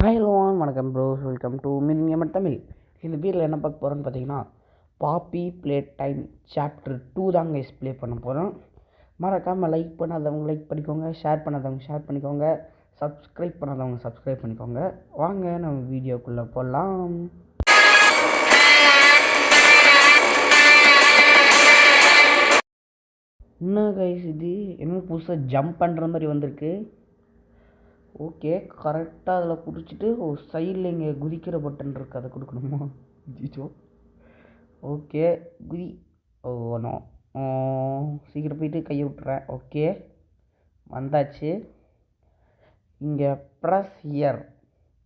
Hello வணக்கம் bros, welcome to minimum Tamil. இந்த வீடியோவில் என்ன பார்க்க போகிறோன்னு பார்த்தீங்கன்னா, பாப்பி ப்ளே டைம் சாப்டர் 2 தாங்க ப்ளே பண்ண போகிறோம். மறக்காமல் லைக் பண்ணாதவங்க லைக் பண்ணிக்கோங்க, ஷேர் பண்ணாதவங்க ஷேர் பண்ணிக்கோங்க, சப்ஸ்கிரைப் பண்ணாதவங்க சப்ஸ்கிரைப் பண்ணிக்கோங்க. வாங்க நம்ம வீடியோக்குள்ளே போகலாம். என்ன கைஸ் இது என்ன புதுசாக ஜம்ப் பண்ணுற மாதிரி வந்திருக்கு. ஓகே, கரெக்டாக அதில் பிடிச்சிட்டு சைடில் இங்கே குதிக்கிற பட்டன் இருக்குது, அதை கொடுக்கணுமா? ஜிச்சோ. ஓகே, குதி. ஓ நோ, சீக்கிரம் போயிட்டு கையை விட்டுறேன். ஓகே, வந்தாச்சு. இங்கே ப்ரெஸ் ஹியர்.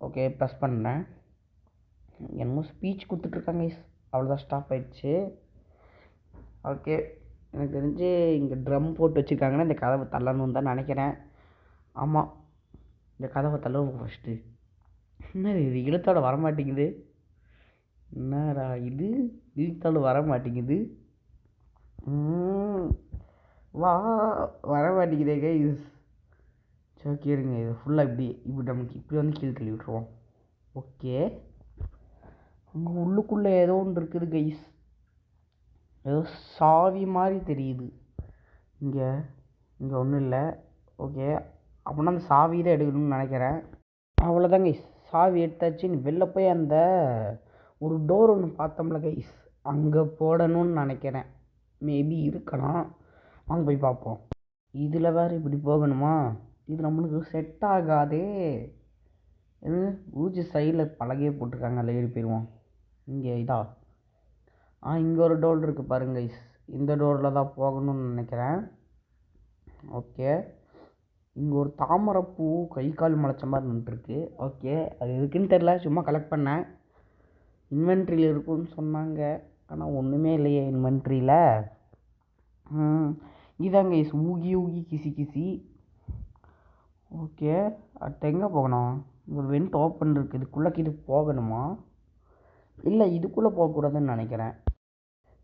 ஓகே, ப்ரெஸ் பண்ணேன். என்னமோ ஸ்பீச் கொடுத்துட்ருக்காங்க. அவ்வளோதான், ஸ்டாப் ஆயிடுச்சு. ஓகே, எனக்கு தெரிஞ்சு இங்கே ட்ரம் போட்டு வச்சுருக்காங்கன்னா இந்த கதவை தள்ளணும்னு தான் நினைக்கிறேன். ஆமாம், இந்த கதவை தள்ளுவோம் ஃபஸ்ட்டு. என்ன இது இழுத்தாட வரமாட்டேங்குது? என்னடா இது இழுத்தாடு வர மாட்டேங்குது? வர மாட்டேங்குதே கைஸ். சரி ஓகே, இருங்க, இது ஃபுல்லாக இப்படி நமக்கு இப்படி வந்து கீழே தள்ளி விட்டுருவோம். ஓகே, அங்கே உள்ளுக்குள்ளே ஏதோ ஒன்று இருக்குது கைஸ். ஏதோ சாவி மாதிரி தெரியுது. இங்கே ஒன்றும் இல்லை. ஓகே, அப்படின்னா அந்த சாவி தான் எடுக்கணும்னு நினைக்கிறேன். அவ்வளோதான் கைஸ், சாவி எடுத்தாச்சுன்னு வெளில போய் அந்த ஒரு டோர் ஒன்று பார்த்தோம்ல கைஸ், அங்கே போடணும்னு நினைக்கிறேன். மேபி இருக்கலாம், வாங்க போய் பார்ப்போம். இதில் வேறு இப்படி போகணுமா? இது நம்மளுக்கு செட் ஆகாதே. ஊச்சி சைடில் பலகையே போட்டிருக்காங்க, அதில் ஏறி போயிடுவோம். இங்கே இங்கே ஒரு டோர் இருக்குது பாருங்க கைஸ், இந்த டோரில் தான் போகணும்னு நினைக்கிறேன். ஓகே, இங்கே ஒரு தாமரைப்பூ கை கால் முளைச்ச மாதிரி நின்றுருக்கு. ஓகே, அது எதுக்குன்னு தெரில, சும்மா கலெக்ட் பண்ணேன். இன்வென்ட்ரியில் இருக்குன்னு சொன்னாங்க, ஆனால் ஒன்றுமே இல்லையே இன்வென்ட்ரியில். இதாங்க ஊகி கிசி. ஓகே, அடுத்து எங்கே போகணும்? ஒரு வெண்ட் ஓப்பன் இருக்குது, இதுக்குள்ளே இது போகணுமா? இல்லை, இதுக்குள்ளே போகக்கூடாதுன்னு நினைக்கிறேன்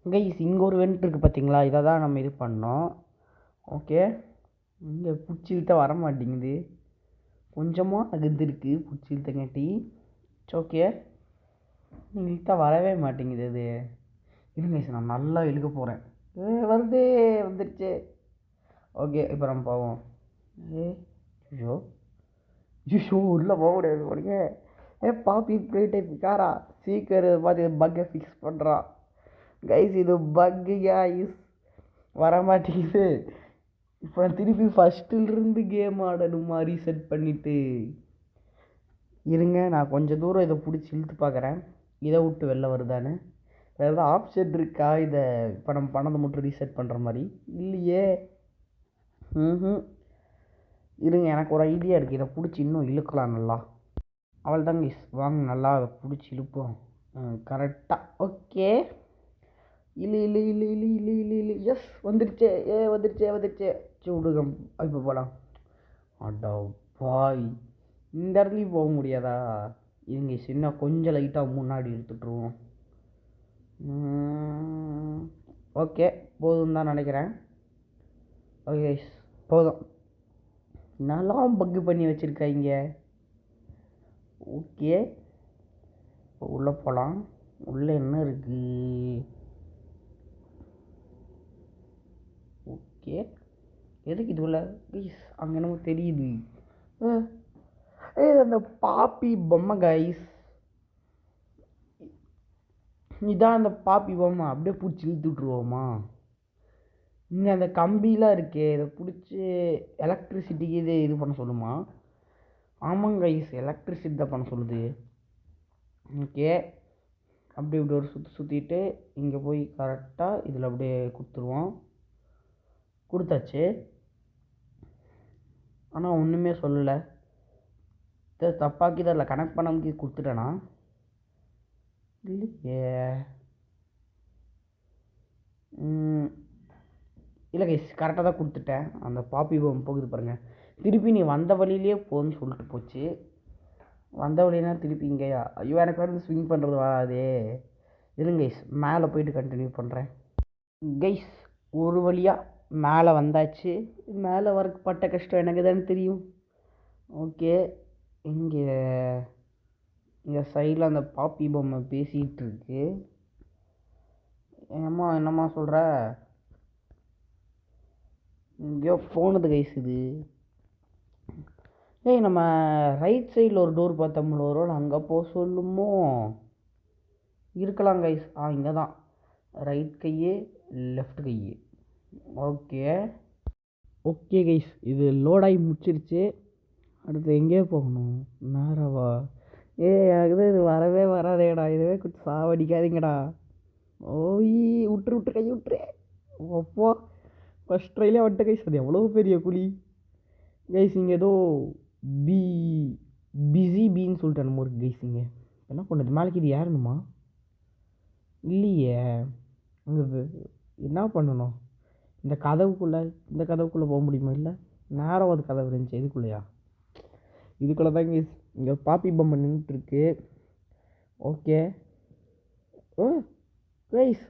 கைஸ். இங்கே ஒரு வெண்ட் இருக்குது பார்த்தீங்களா, இதை தான் நம்ம இது பண்ணோம். ஓகே, இங்கே பிடிச்சி இழுத்த வர மாட்டேங்குது, கொஞ்சமாக அகுந்துருக்கு பிடிச்சி இழுத்தங்காட்டி. ஓகே, இழுத்தா வரவே மாட்டேங்குது அது. இருங்க, நான் நல்லா இழுக்க போகிறேன். வந்துடுச்சு. ஓகே, இப்போ நம்ம போவோம். ஐயோ உள்ளே போக முடியாது உனக்கு. பாப்பி ப்ளே காரா சீக்கிரம் பார்த்து பக்கை ஃபிக்ஸ் பண்ணுறான் கைஸ். இது பக்கு கைஸ், வரமாட்டேங்குது. இப்போ நான் திருப்பி ஃபஸ்ட்டிலிருந்து கேம் ஆடணுமா ரீசெட் பண்ணிவிட்டு? இருங்க, நான் கொஞ்சம் தூரம் இதை பிடிச்சி இழுத்து பார்க்குறேன், இதை விட்டு வெளில வருதான்னு. வேறு ஏதாவது ஆப்ஷன் இருக்கா இதை இப்போ நம்ம பண்ணதை மட்டும் ரீசெட் பண்ணுற மாதிரி? இல்லையே. இருங்க, எனக்கு ஒரு ஐடியா இருக்குது, இதை பிடிச்சி இன்னும் இழுக்கலாம் நல்லா. அவள் தாங்க கைஸ், வாங்க நல்லா அதை பிடிச்சி இழுப்போம் கரெக்டாக. ஓகே, இல்லை. எஸ், வந்துடுச்சே. வந்துடுச்சே. விடுங்க, இப்போ போகலாம். அடா பாய், இந்த இடத்துலையும் போக முடியாதா? இருங்க, சின்ன கொஞ்சம் லைட்டாக முன்னாடி எடுத்துட்ருவோம். ஓகே, போதும் தான் நினைக்கிறேன். ஓகே, போதும். நல்லா பக்கு பண்ணி வச்சுருக்காங்க. ஓகே, உள்ளே போகலாம். உள்ளே என்ன இருக்குது? ஓகே, எதுக்கு இது உள்ள கைஸ்? அங்கே என்னமோ தெரியுது. அந்த பாப்பி பொம்மை கைஸ், இதான் அந்த பாப்பி பொம்மை. அப்படியே பிடிச்சி இழுத்து விட்ருவோமா? இங்கே அந்த கம்பிலாம் இருக்கே, இதை பிடிச்சி எலக்ட்ரிசிட்டிக்கு இது பண்ண சொல்லுமா? ஆமாங்க கைஸ், எலக்ட்ரிசிட்டி தான் பண்ண சொல்லுது. ஓகே, அப்படி இப்படி ஒரு சுற்றிட்டு இங்கே போய் கரெக்டாக இதில் அப்படியே கொடுத்துருவோம். கொடுத்தாச்சு, ஆனால் ஒன்றுமே சொல்லலை. தப்பாக்கி இதில் கனெக்ட் பண்ணாமக்கி கொடுத்துட்டேனா? இல்லையே. இல்லை கைஸ், கரெக்டாக தான் கொடுத்துட்டேன். அந்த பாப்பி பொம்மை போகுது பாருங்கள், திருப்பி நீ வந்த வழியிலே போன்னு சொல்லிட்டு போச்சு. வந்த வழினா திருப்பி இங்கேயா? ஐயோ, எனக்கு வந்து ஸ்விங் பண்ணுறது வராதே. இருங்க கைஸ், மேலே போயிட்டு கண்டினியூ பண்ணுறேன். கைஸ், ஒரு வழியாக மேலே வந்தாச்சு. மேலே வரப்பட்ட கஷ்டம் எனக்கு தானே தெரியும். ஓகே, இங்கே இங்கே சைடில் அந்த பாப்பி பொம்மை பேசிகிட்டு இருக்கு. ஏம்மா என்னம்மா சொல்கிற? எங்கேயோ போனது கைஸ் இது. ஏய் நம்ம ரைட் சைடில் ஒரு டோர் பார்த்தோம்ல, ஒரு வேளை அங்கே போக சொல்லுமோ? இருக்கலாம் கைஸ். இங்கே தான் ரைட் கையே லெஃப்ட் கையே. ஓகே ஓகே கைஸ், இது லோடாகி முடிச்சிருச்சு. அடுத்து எங்கேயோ போகணும். நேரவா? எனக்கு இது வரவே வராதேடா. இதுவே கொஞ்சம் சாவடிக்காதீங்கடா. ஓய் விட்டுரு கை விட்டுரு. அப்போ ஃபஸ்ட் ட்ரைலே வந்துட்டு கைஸ். அது எவ்வளோ பெரிய குழி கைஸ். இங்கே ஏதோ பிஸி பீன்னு சொல்லிட்டு என்னமோ இருக்கு கைஸ். இங்கே என்ன பண்ணுது? மேலேக்கு இது ஏறணுமா? இல்லையே. அங்கே என்ன பண்ணணும்? இந்த கதவுக்குள்ளே போக முடியுமா? இல்லை, நேரவாது கதவு இருந்துச்சு. இதுக்குள்ளேயா? இதுக்குள்ளே தான் கைஸ். இங்கே பாப்பி பொம்மை நின்றுட்டுருக்கு. ஓகே. கைஸ்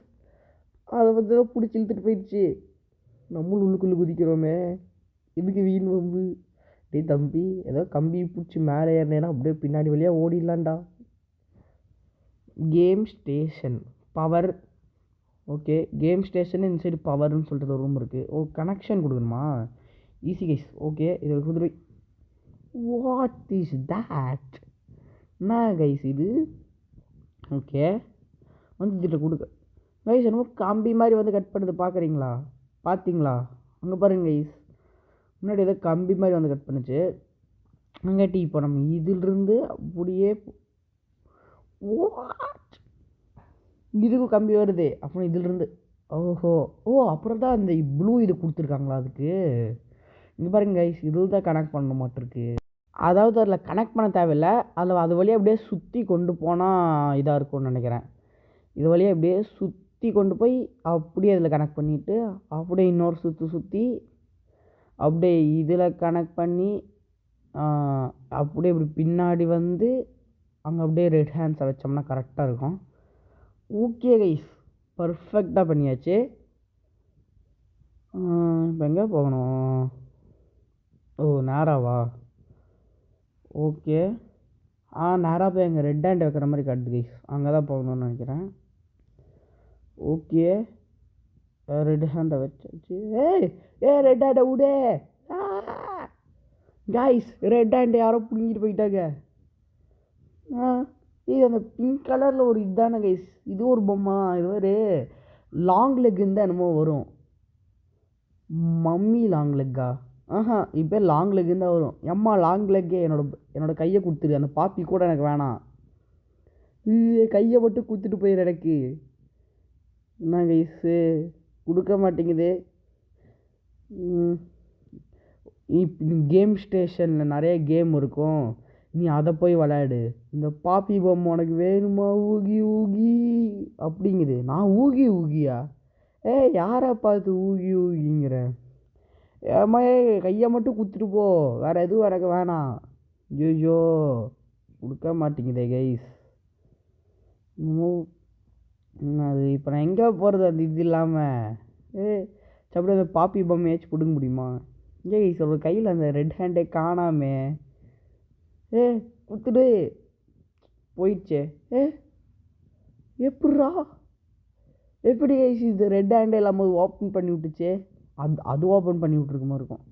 அதை வந்து பிடிச்சி இழுத்துட்டு போயிடுச்சு. நம்மளும் உள்ளுக்குள்ளே குதிக்கிறோமே, இதுக்கு வீண் வம்பு. டே தம்பி, ஏதோ கம்பி பிடிச்சி மேலே ஏறினேன்னா அப்படியே பின்னாடி வழியாக ஓடிடலான்டா. Game station power. Okay, game station inside பவர்னு சொல்லிட்டு ஒரு ரூம் இருக்குது. கனெக்ஷன் கொடுக்கணுமா? Easy guys. ஓகே, இது குதிரை. What is that? என்ன கைஸ் இது? ஓகே, வந்து இதில் கொடுக்க கைஸ். என்னமோ கம்பி மாதிரி வந்து கட் பண்ணுறது பார்க்குறீங்களா? பார்த்தீங்களா? அங்கே பாருங்க கைஸ், முன்னாடி ஏதோ கம்பி மாதிரி வந்து கட் பண்ணுச்சு. அங்காட்டி இப்போ நம்ம இதிலிருந்து அப்படியே இதுக்கும் கம்பி வருது. அப்புறம் இதிலிருந்து அப்புறம் தான் அந்த ப்ளூ இது கொடுத்துருக்காங்களா அதுக்கு? இங்கே பாருங்க கைஸ், இதில் தான் கனெக்ட் பண்ண மாட்டிருக்கு. அதாவது அதில் கனெக்ட் பண்ண தேவையில்லை. அதில் அது வழியாக அப்படியே சுற்றி கொண்டு போனால் இதாக இருக்கும்னு நினைக்கிறேன். இது வழியாக அப்படியே சுற்றி கொண்டு போய் அப்படியே அதில் கனெக்ட் பண்ணிவிட்டு அப்படியே இன்னொரு சுற்றி அப்படியே இதில் கனெக்ட் பண்ணி அப்படியே இப்படி பின்னாடி வந்து அங்கே அப்படியே ரெட் ஹேண்ட்ஸை வச்சோம்னா கரெக்டாக இருக்கும். ஓகே கைஸ், பர்ஃபெக்டாக பண்ணியாச்சு. இப்போ எங்கே போகணும்? நேராவா? ஓகே, நேராக போய் அங்கே ரெட் ஹேண்ட் வைக்கிற மாதிரி காட்டுது கைஸ். அங்கே தான் போகணும்னு நினைக்கிறேன். ஓகே, ரெட் ஹேண்டை வச்சாச்சு. ரெட் ஹேண்டை விடு கைஸ். ரெட் ஹேண்டை யாரோ பிடிங்கிட்டு போயிட்டாங்க. இது அந்த பிங்க் கலரில் ஒரு இதுதானே கைஸ். இது ஒரு பொம்மை. இது ஒரு லாங் லெக் இருந்தால் என்னமோ வரும். Mummy long லெக்கா? இப்போ லாங் லெக் இருந்தால் வரும். எம்மா லாங் லெக்கே என்னோட கையை கொடுத்துரு. அந்த பாப்பி கூட எனக்கு வேணாம். கையை மட்டும் கொடுத்துட்டு போயிரு எனக்கு. என்ன கைஸு கொடுக்க மாட்டேங்குது. கேம் ஸ்டேஷனில் நிறைய கேம் இருக்கும், நீ அதை போய் விளையாடு. இந்த பாப்பி பொம்மை உனக்கு வேணுமா? ஊகி ஊகி அப்படிங்குது. நான் ஊகியா? யாரை பார்த்து ஊகிங்கிற? ஏம்மா கையை மட்டும் கொடுத்துட்டு போ, வேறு எதுவும் எனக்கு வேணாம். ஐயோ கொடுக்க மாட்டேங்குதே கைஸ். அது இப்போ நான் எங்கே போகிறது? அந்த இது இல்லாமல் அப்படி அந்த பாப்பி பொம்மையாச்சும் பிடுங்க முடியுமா? கைஸ் ஒரு கையில் அந்த ரெட் ஹேண்டே காணாமே. கொடுத்துடு. போயிடுச்சே. எப்படி கைஸ் இது ரெட் ஹேண்டே இல்லாமல் ஓப்பன் பண்ணி விட்டுச்சே? அது ஓப்பன் பண்ணி விட்ருக்க மாதிரி இருக்கும்.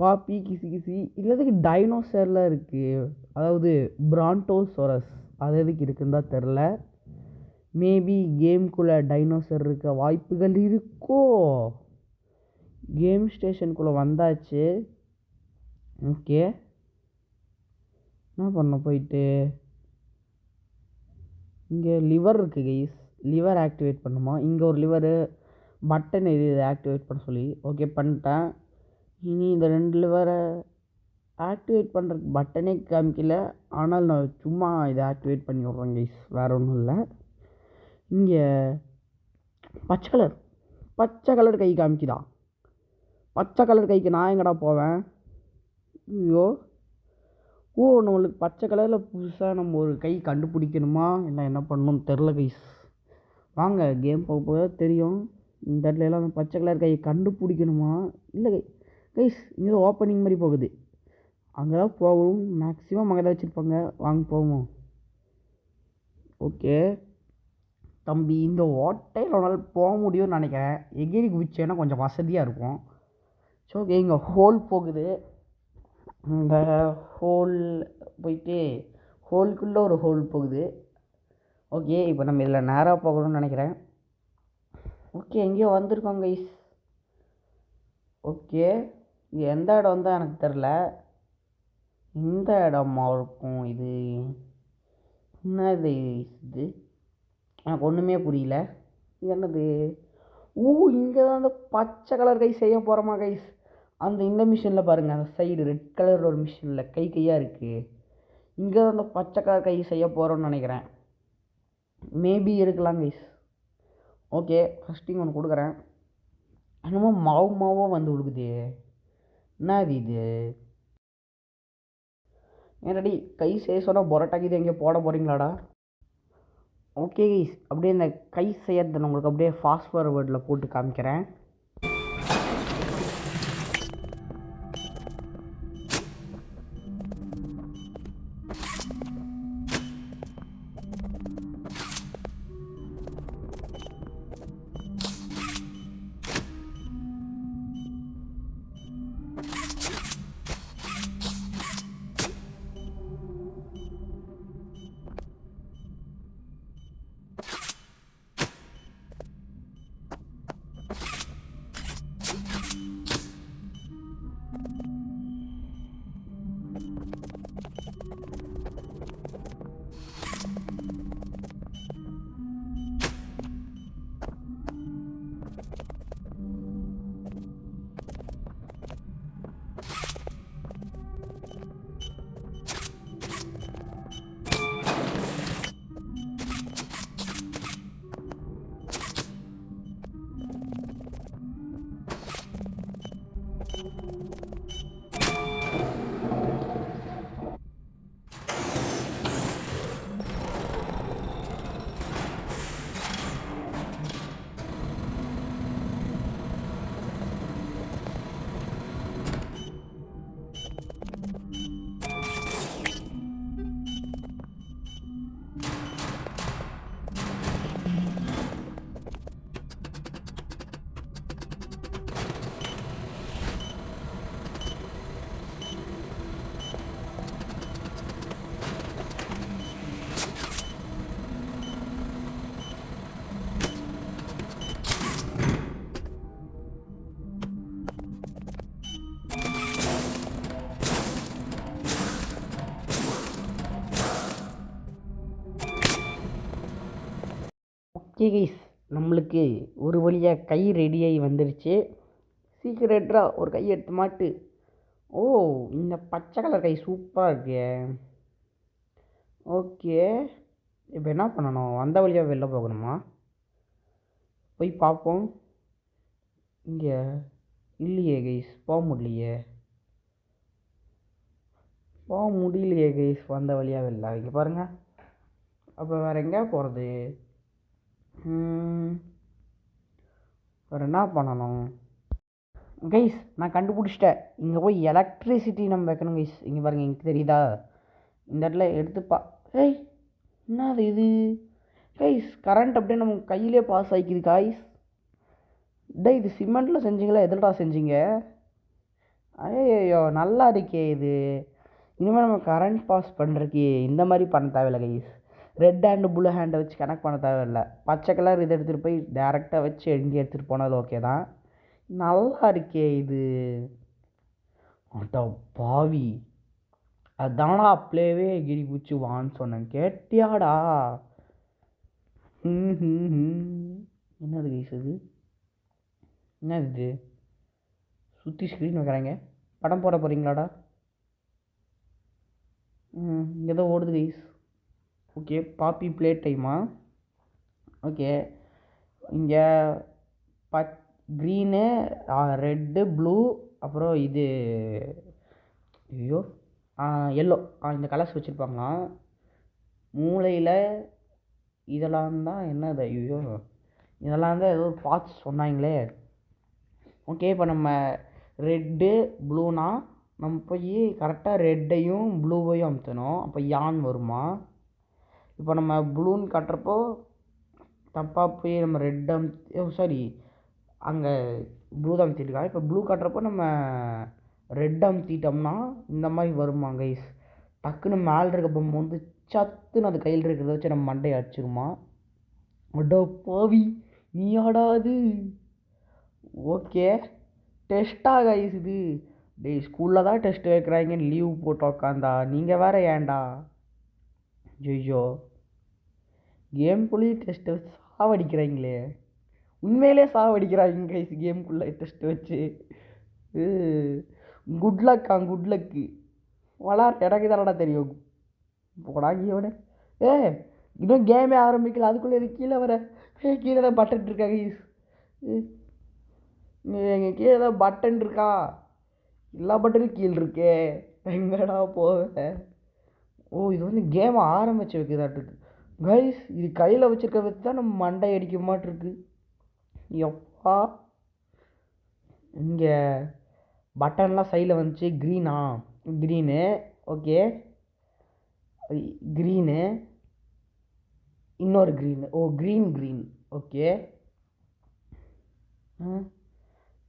பாப்பி கிசி இல்லதுக்கு டைனோசர்லாம் இருக்குது. அதாவது பிரான்டோசோரஸ், அது எதுக்கு இருக்குன்னு தான் தெரில. மேபி கேம்குள்ளே டைனோசர் இருக்க வாய்ப்புகள் இருக்கோ. கேம் ஸ்டேஷனுக்குள்ளே வந்தாச்சு. ஓகே, என்ன பண்ண போயிட்டு இங்கே லிவர் இருக்குது கைஸ். லிவர் ஆக்டிவேட் பண்ணுமா? இங்கே ஒரு லிவரு பட்டன் இது ஆக்டிவேட் பண்ண சொல்லி. ஓகே பண்ணிட்டேன். இனி இந்த 2 லிவரை ஆக்டிவேட் பண்ணுறதுக்கு பட்டனே காமிக்கல. ஆனால் நான் சும்மா இதை ஆக்டிவேட் பண்ணி விட்றேன் கைஸ், வேறு ஒன்றும் இல்லை. இங்கே பச்சை கலர் கை காமிக்குதா? பச்சை கலர் கைக்கு நான் எங்கடா போவேன்? ஐயோ நம்மளுக்கு பச்சை கலரில் புதுசாக நம்ம ஒரு கை கண்டுபிடிக்கணுமா இல்லை என்ன பண்ணணும்னு தெரில கைஸ். வாங்க கேம் போக தெரியும். இந்த இடத்துலலாம் அந்த பச்சை கலர் கையை கண்டுபிடிக்கணுமா? இல்லை கைஸ், இங்கே ஓப்பனிங் மாதிரி போகுது. அங்கே தான் போகணும். மேக்ஸிமம் அங்கே தான் வச்சுருப்பாங்க. வாங்க போவோம். ஓகே தம்பி, இந்த ஓட்டையில் ஒரு நாள் போக முடியும்னு நினைக்கிறேன். எகிரி குதிச்சேன்னா கொஞ்சம் வசதியாக இருக்கும். ஸோ ஓகே, இங்கே ஹோல் போகுது. இந்த ஹோல் போயிட்டு ஹோல்குள்ளே ஒரு ஹோல் போகுது. ஓகே, இப்போ நம்ம இதில் நேராக போகணும்னு நினைக்கிறேன். ஓகே, எங்கேயோ வந்திருக்கோம் கைஸ். ஓகே, இது எந்த இடம் தான் எனக்கு தெரில. இந்த இடமா இருக்கும் இது? என்னது இது? எனக்கு ஒன்றுமே புரியல. இது என்னது? இங்கே தான் அந்த பச்சை கலர் கை செய்ய போகிறோமா கைஸ்? இந்த மிஷினில் பாருங்கள், அந்த சைடு ரெட் கலர் ஒரு மிஷினில் கையாக இருக்குது. இங்கே தான் அந்த பச்சை கலர் கை செய்ய போகிறோன்னு நினைக்கிறேன். மேபி இருக்கலாம் கைஸ். ஓகே, ஃபஸ்ட்டிங் ஒன்று கொடுக்குறேன். என்னமோ மாவாக வந்து கொடுக்குது. என்னது இது? ஏன்டி கை செய்ய சொன்னால் பொரோட்டாக்கு இது எங்கேயோ போட போகிறீங்களாடா? ஓகே கைஸ், அப்படியே இந்த கை செய்யறதை நான் உங்களுக்கு அப்படியே ஃபாஸ்ட் ஃபார்வர்டில் போட்டு காமிக்கிறேன். ஓகே கைஸ், நம்மளுக்கு ஒரு வழியாக கை ரெடியாகி வந்துருச்சு. சீக்கிரட்டாக ஒரு கை எடுத்து மாட்டு. இந்த பச்சை கலர் கை சூப்பராக இருக்கு. ஓகே, இப்போ என்ன பண்ணணும்? அந்த வழியாக வெளில போகணுமா? போய் பார்ப்போம். இங்கே இல்லையே கைஸ், போக முடியலையே கைஸ். வந்த வழியாக வெளில இங்கே பாருங்கள். அப்போ வேறு எங்கே போகிறது? வேறு என்ன பண்ணணும்? கைஸ், நான் கண்டுபிடிச்சிட்டேன். இங்கே போய் எலக்ட்ரிசிட்டி நம்ம வைக்கணும் கைஸ். இங்கே பாருங்கள், எனக்கு தெரியுதா? இந்த இடத்துல எடுத்துப்பா. என்னது இது கைஸ்? கரண்ட் அப்படியே நம்ம கையிலே பாஸ் ஆகிக்குது கைஸ். இது சிமெண்ட்டில் செஞ்சீங்களா? எதுலடா செஞ்சீங்க? ஐயோ, நல்லா இருக்கே இது. இனிமேல் நம்ம கரண்ட் பாஸ் பண்ணுறதுக்கு இந்த மாதிரி பண்ண தேவையில்லை கைஸ். ரெட் ஹேண்டு ப்ளூ ஹேண்டை வச்சு கனெக்ட் பண்ண தேவையில்லை. பச்சை கலர் இதை எடுத்துகிட்டு போய் டேரெக்டாக வச்சு எங்கே எடுத்துகிட்டு போனாலும் ஓகே தான். நல்லா இருக்கே இது. அட்டா பாவி, அதானா அப்ளேவே எகிரி குச்சி வான்னு சொன்னேன், கேட்டியாடா? என்னது கைஸ் இது? என்னது இது? சுற்றி ஸ்க்ரீன் வைக்கிறாங்க. படம் போட போகிறீங்களாடா? ஏதோ ஓடுது கைஸ். ஓகே, பாப்பி ப்ளே டைமா? ஓகே, இங்கே க்ரீனு, ரெட்டு, ப்ளூ, அப்புறம் இது ஐயோ எல்லோ, இந்த கலர்ஸ் வச்சுருப்பாங்களாம். மூளையில் இதெல்லாம் தான் என்னது? ஐயோ, இதெல்லாம் தான் ஏதோ பார்ட்ஸ் சொன்னாங்களே. ஓகே, இப்போ நம்ம ரெட்டு ப்ளூனா நம்ம போய் கரெக்டாக ரெட்டையும் ப்ளூவையும் அமுத்தணும். அப்போ யான் வருமா? இப்போ நம்ம ப்ளூன்னு காட்டுறப்போ தப்பாக போய் நம்ம ரெட் சாரி அங்கே ப்ளூ தான் அமுத்திருக்கா. இப்போ ப்ளூ காட்டுறப்போ நம்ம ரெட் அமுத்திட்டோம்னா இந்த மாதிரி வருமா கைஸ்? டக்குன்னு மேலே இருக்க பொம்மை வந்து சத்துன்னு அது கையில் இருக்கிறத வச்சு நம்ம மண்டையை அடிச்சிருமா. அடோ பாவி நீ ஆடாது. ஓகே டெஸ்ட்டா கைஸ் இது? டேய் ஸ்கூலில் தான் டெஸ்ட் வைக்கிறாங்கன்னு லீவ் போட்டு உக்காந்தா நீங்கள் வேறு ஏன்டா? ஜொய்யோ கேம்குள்ளேயே டெஸ்ட் வச்சு சாவடிக்கிறாங்களே. உண்மையிலே சாவடிக்கிறாங்க கைஸ் கேம்குள்ளே டெஸ்ட் வச்சு. குட் லக்கா குட் லக்கு எனக்கு தானடா தெரியும். போடா கேவட. இன்னும் கேமே ஆரம்பிக்கல அதுக்குள்ளே இது கீழே வர. கீழே தான் பட்டன் இருக்கா கைஸ்? எங்கள் கீழே தான் பட்டன் இருக்கா? எல்லா பட்டனும் கீழே இருக்கே. எங்கடா போவேன்? ஓ இது வந்து கேமை ஆரம்பித்து வைக்கிறதாட்டு கைஸ். இது கையில் வச்சுருக்க வச்சு தான் நம்ம மண்டை அடிக்க மாட்டிருக்கு. எப்பா இங்கே பட்டன்லாம் சைடில் வந்துச்சு. க்ரீனா? க்ரீனு. Okay green. இன்னொரு க்ரீனு. ஓ க்ரீன். Okay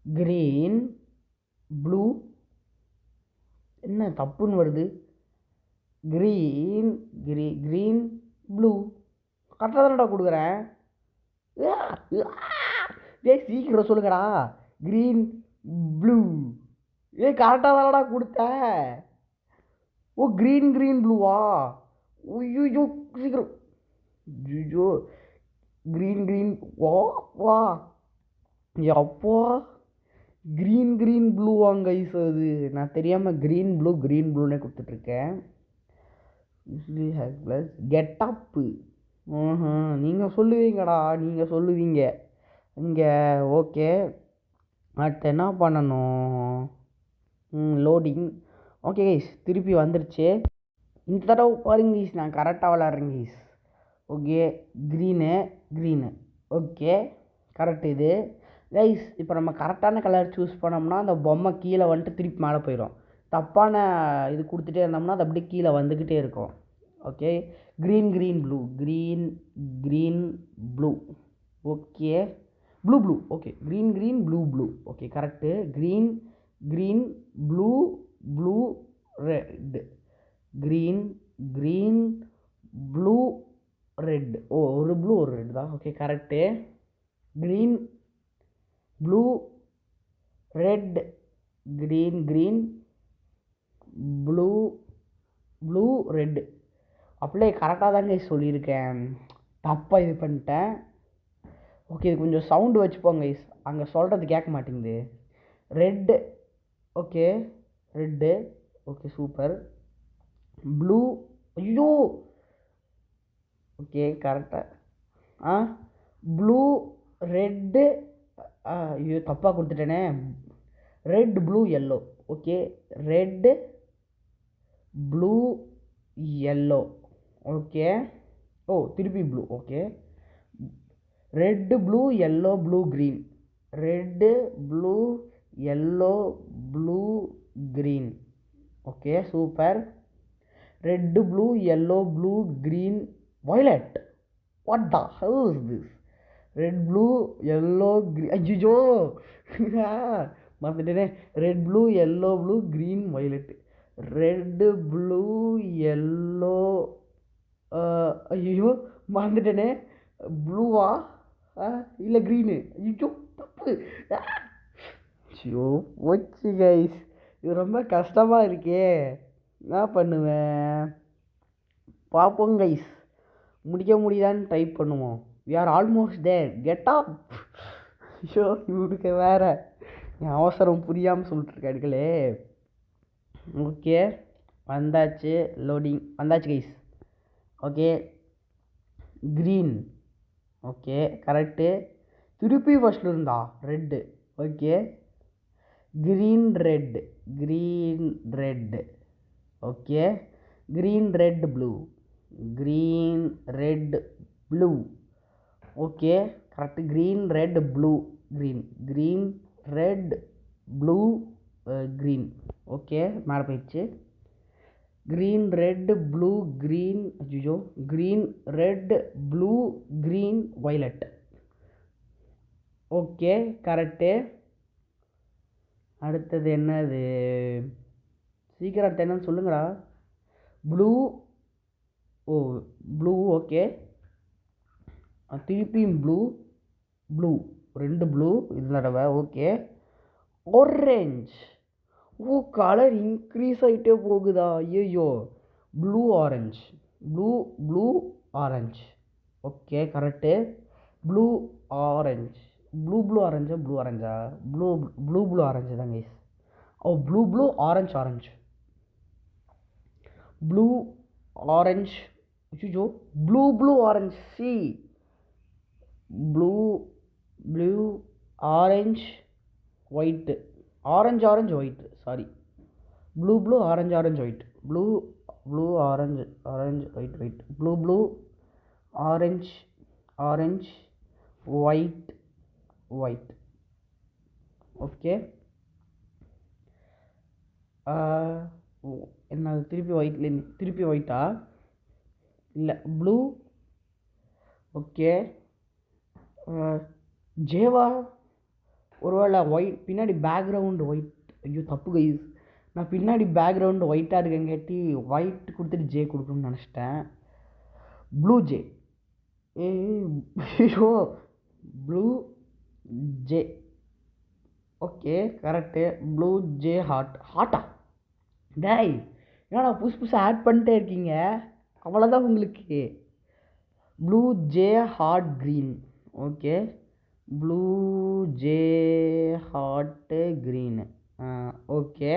green blue. என்ன தப்புன்னு வருது? க்ரீன் க்ரீன் ப்ளூ கரெக்டாக தானடா கொடுக்குறேன். சீக்கிரம் சொல்லுங்கடா. க்ரீன் ப்ளூ கரெக்டாக தானடா கொடுத்தேன். ஓ க்ரீன் ப்ளூவா? ஐயோ சீக்கிரம். ஐயோ க்ரீன் வா அப்பா க்ரீன் ப்ளூவாங்க கைஸ். அது நான் தெரியாமல் க்ரீன் ப்ளூனே கொடுத்துட்ருக்கேன். கெட்டப்பு. நீங்கள் சொல்லுவீங்கடா நீங்கள் சொல்லுவீங்க இங்கே. ஓகே அடுத்து என்ன பண்ணணும்? லோடிங். ஓகே கைஸ் திருப்பி வந்துருச்சு. இந்த தடவை பாருங்க கைஸ் நான் கரெக்டாக விளாட்றேன் guys. Okay green. Okay correct இது கைஸ். இப்போ நம்ம கரெக்டான கலர் சூஸ் பண்ணோம்னா அந்த பொம்மை கீழே வந்துட்டு திருப்பி மேலே போயிடும். தப்பான இது கொடுத்துட்டே இருந்தோம்னா அது அப்படியே கீழே வந்துக்கிட்டே இருக்கும். Okay green blue. Okay blue. Okay green blue. Okay correct. Green blue red. Green blue red. ஓ ஒரு ப்ளூ ஒரு ரெட் தான். Okay correct. Green blue red. Green blue red. அப்படியே கரெக்டாக தாங்க சொல்லியிருக்கேன். தப்பாக இது பண்ணிட்டேன். ஓகே இது கொஞ்சம் சவுண்டு வச்சுப்போங்க கைஸ். அங்கே சொல்கிறது கேட்க மாட்டேங்குது. Red. Okay red. Okay super. Blue. ஐயோ ஓகே கரெக்டாக ப்ளூ ரெட்டு. ஐயோ தப்பாக கொடுத்துட்டேனே. Red blue yellow. Okay red blue yellow. Okay ஓ திருப்பி blue. Okay red blue yellow blue green. Red blue yellow blue green. Okay super. Red blue yellow blue green violet. What the hell is this? Red blue yellow green. ஐயோ மறந்துட்டேனே. Red blue yellow blue green violet. Red blue yellow ஐயோ மறந்துட்டேனே. ப்ளூவா இல்லை green. ஐயோ தப்பு. ஐயோ போச்சு guys. இது ரொம்ப கஷ்டமாக இருக்கே. என்ன பண்ணுவேன் பார்ப்போம் கைஸ். முடிக்க முடியுதான்னு ட்ரை பண்ணுவோம். We are almost there. Get up. ஐயோ இவனுக்கு வேறு என் அவசரம் புரியாமல் சொல்லிட்டுருக்காடுகளே. ஓகே வந்தாச்சு. லோடிங் வந்தாச்சு guys. Okay green. Okay correct. திருப்பி ஃபஸ்ட்டில் இருந்தா red. Okay green red. Okay green red blue. Okay correct. Green red blue green red blue green. Okay மேலே போயிடுச்சு. க்ரீன் ரெட் ப்ளூ க்ரீன் ஐயோ green red blue green violet. Okay correct. அடுத்தது என்னது? சீக்கிரம் என்னன்னு சொல்லுங்கடா. ப்ளூ. ஓ ப்ளூ ஓகே. திருப்பியும் blue 2 blue இது தடவை. Okay orange. ஓ கலர் இன்க்ரீஸ் ஆகிட்டே போகுதா? ஐயோ blue orange blue orange. Okay correct. Blue orange blue ஆரஞ்சா ப்ளூ ஆரஞ்சு தான் கைஸ். ஓ ப்ளூ ஆரஞ்ச் ப்ளூ ஆரஞ்ச். ஐயோ ப்ளூ ஆரஞ்ச். சி blue orange white orange white. Sorry blue orange white blue orange white blue orange white. Okay என்ன திருப்பி திருப்பி ஒயிட்டா? இல்லை ப்ளூ. ஓகே ஜேவா. ஒருவேளை ஒயிட் பின்னாடி பேக்ரவுண்டு ஒயிட். ஐயோ தப்பு கைஸ். நான் பின்னாடி பேக்ரவுண்டு ஒயிட்டாக இருக்கேங்காட்டி ஒயிட் கொடுத்துட்டு ஜே கொடுக்கணும்னு நினச்சிட்டேன். Blue jay. ஐயோ blue jay. Okay correct. Blue jay ஹாட்டா? டேய் ஏன்னா புதுசாக ஆட் பண்ணிட்டே இருக்கீங்க. அவ்வளோதான் உங்களுக்கு. Blue jay hot green. Okay blue jay hot green. Okay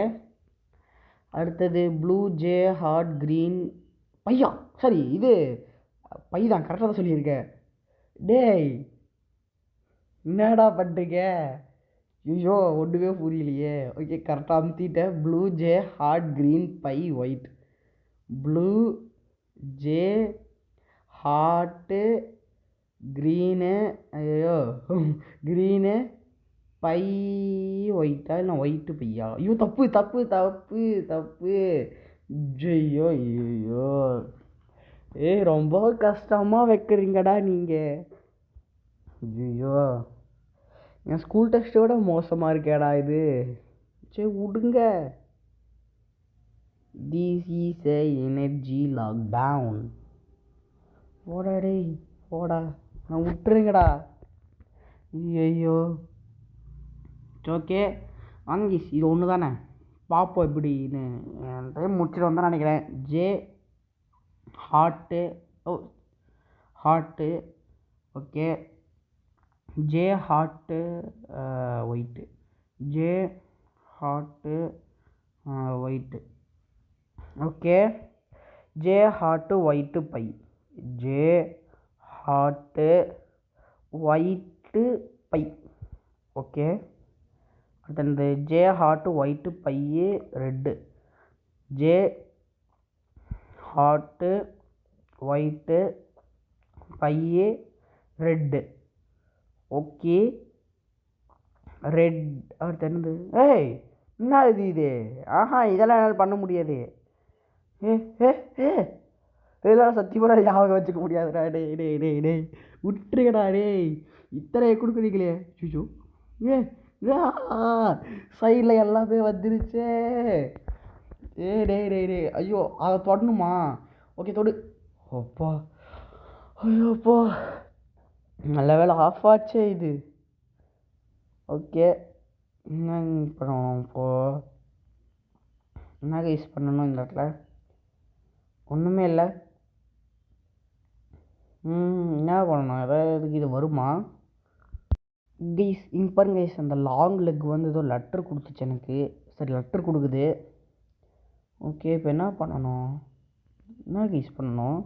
அடுத்தது ப்ளூ ஜே ஹாட் க்ரீன் பையா. சரி இது பை தான் கரெக்டாக தான் சொல்லியிருக்கேன். டேய் என்னடா பண்ணுறீங்க? ஐயோ ஒன்றுமே புரியலையே. ஓகே கரெக்டாக அமுத்திட்டேன். Blue jay hot green pie white blue jay hot green. ஐயோ க்ரீனு பை ஒயிட்டா இல்லை ஒயிட்டு பையா? ஐயோ தப்பு. ஐயோ ரொம்ப கஷ்டமாக வைக்கிறீங்கடா நீங்கள். ஐயோ என் ஸ்கூல் டெஸ்ட்டை விட மோசமாக இருக்கேடா இது. சரி விடுங்க. This is a energy lockdown. போடா டேய் போடா. நான் விட்டுருங்கடா. ஐயோ ஓகே வாங்கி இது ஒன்று தானே பார்ப்போம் எப்படின்னு. டைம் முடிச்சுட்டு வந்தால் நினைக்கிறேன். Jay hot okay jay hot white jay hot white. Okay jay hot white pie jay hot white pie. Okay அடுத்து jay hot white pie red jay hot white pie red. Okay red அடுத்து என்னது? ஏய் என்ன இது? இதெல்லாம் என்னால் பண்ண முடியாது. இதெல்லாம் சத்தியமாக ஞாபகம் வச்சுக்க முடியாதுடா. டேய் விட்டுருக்கடா. டேய் இத்தனை கொடுக்குறீங்களே. சுச்சோ சைடில் எல்லாமே வந்துருச்சே. டேய் ஐயோ அதை தொடணுமா? ஓகே தொடு. ஐயோப்பா நல்ல வேலை ஆஃப் ஆச்சே இது. ஓகே என்ன பண்ணணும் இப்போது? என்ன யூஸ் பண்ணணும் இந்த இடத்துல? ஒன்றுமே இல்லை. என்ன பண்ணணும்? எதாவது இது வருமா கைஸ்? இங்கே பாருங்க கைஸ், அந்த லாங் லெக் வந்து ஏதோ லெட்டர் கொடுத்துச்சு எனக்கு. சரி லெட்டர் கொடுக்குது. ஓகே இப்போ என்ன பண்ணணும்? என்ன கைஸ் பண்ணணும்?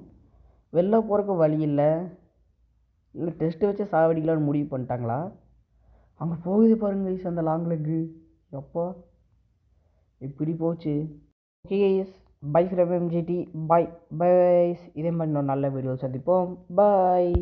வெளில போகிறக்கு வழி இல்லை டெஸ்ட்டு வச்சு சாவடிக்கலான்னு முடிவு பண்ணிட்டாங்களா? அங்கே போகுது பாருங்க கைஸ் அந்த லாங் லெக்கு. எப்போ இப்படி போச்சு? Okay guys bye from MGT. Bye இதே மாதிரி இன்னொரு நல்ல வீடியோ சந்திப்போம். பாய்.